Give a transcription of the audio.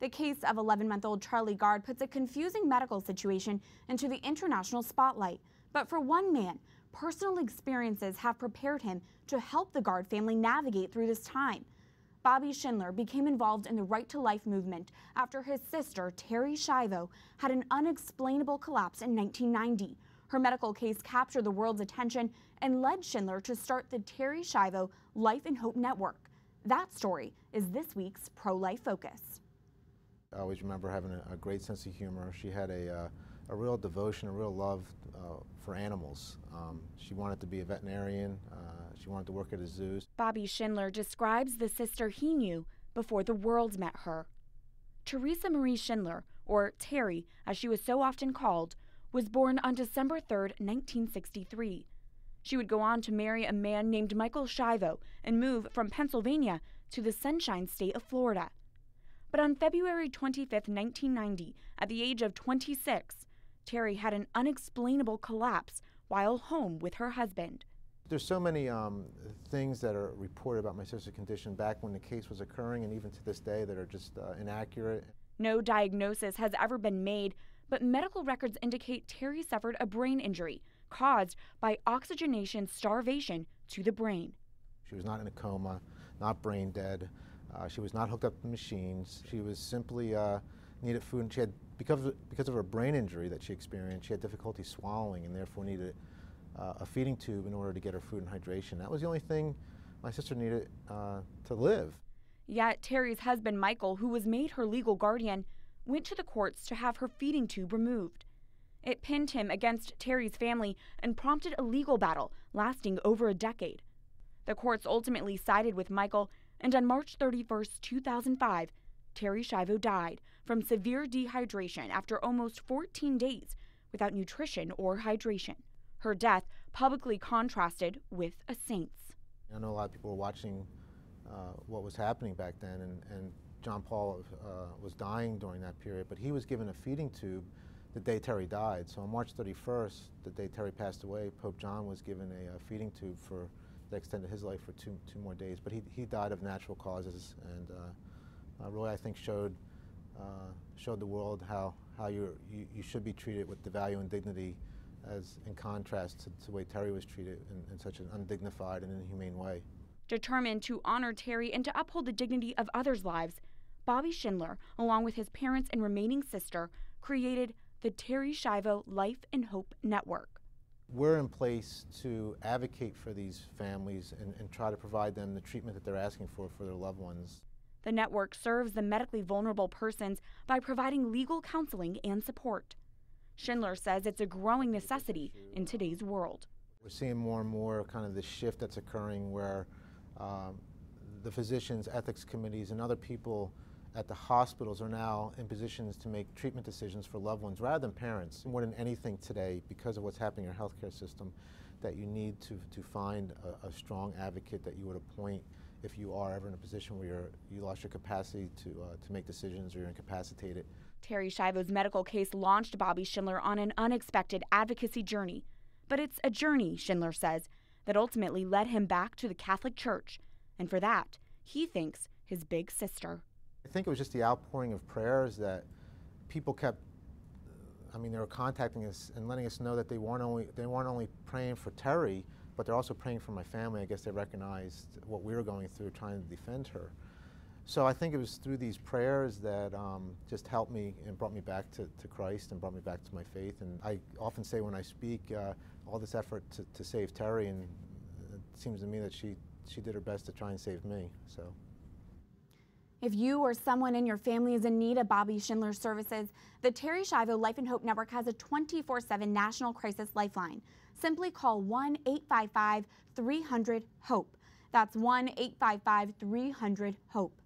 The case of 11-month-old Charlie Gard puts a confusing medical situation into the international spotlight. But for one man, personal experiences have prepared him to help the Gard family navigate through this time. Bobby Schindler became involved in the Right to Life movement after his sister, Terri Schiavo, had an unexplainable collapse in 1990. Her medical case captured the world's attention and led Schindler to start the Terri Schiavo Life and Hope Network. That story is this week's Pro-Life Focus. I always remember having a great sense of humor. She had a real devotion, a real love for animals. She wanted to be a veterinarian. She wanted to work at a zoo. Bobby Schindler describes the sister he knew before the world met her. Teresa Marie Schindler, or Terri as she was so often called, was born on December 3, 1963. She would go on to marry a man named Michael Schiavo and move from Pennsylvania to the Sunshine State of Florida. But on February 25, 1990, at the age of 26, Terri had an unexplainable collapse while home with her husband. There's so many things that are reported about my sister's condition back when the case was occurring and even to this day that are just inaccurate. No diagnosis has ever been made, but medical records indicate Terri suffered a brain injury caused by oxygenation starvation to the brain. She was not in a coma, not brain dead. She was not hooked up to machines. She was simply needed food, and she had, because of her brain injury that she experienced, she had difficulty swallowing and therefore needed a feeding tube in order to get her food and hydration. That was the only thing my sister needed to live. Yet Terri's husband, Michael, who was made her legal guardian, went to the courts to have her feeding tube removed. It pinned him against Terri's family and prompted a legal battle lasting over a decade. The courts ultimately sided with Michael, and on March 31, 2005, Terri Schiavo died from severe dehydration after almost 14 days without nutrition or hydration. Her death publicly contrasted with a saint's. I know a lot of people were watching what was happening back then, and John Paul was dying during that period, but he was given a feeding tube the day Terri died. So on March 31st, the day Terri passed away, Pope John was given a feeding tube that extended his life for two more days. But he died of natural causes, and really I think showed the world how you should be treated with the value and dignity, as in contrast to the way Terri was treated in such an undignified and inhumane way. Determined to honor Terri and to uphold the dignity of others' lives, Bobby Schindler, along with his parents and remaining sister, created the Terri Schiavo Life and Hope Network. We're in place to advocate for these families and try to provide them the treatment that they're asking for their loved ones. The network serves the medically vulnerable persons by providing legal counseling and support. Schindler says it's a growing necessity in today's world. We're seeing more and more kind of the shift that's occurring where the physicians, ethics committees, and other people at the hospitals are now in positions to make treatment decisions for loved ones rather than parents. More than anything today, because of what's happening in our healthcare system, that you need to find a strong advocate that you would appoint if you are ever in a position where you lost your capacity to make decisions or you're incapacitated. Terri Schiavo's medical case launched Bobby Schindler on an unexpected advocacy journey. But it's a journey, Schindler says, that ultimately led him back to the Catholic Church. And for that, he thanks his big sister. I think it was just the outpouring of prayers that people kept, they were contacting us and letting us know that they weren't only praying for Terri, but they're also praying for my family. I guess they recognized what we were going through trying to defend her. So I think it was through these prayers that just helped me and brought me back to Christ and brought me back to my faith. And I often say when I speak, all this effort to save Terri, and it seems to me that she did her best to try and save me. So. If you or someone in your family is in need of Bobby Schindler's services, the Terri Schiavo Life and Hope Network has a 24/7 national crisis lifeline. Simply call 1-855-300-HOPE. That's 1-855-300-HOPE.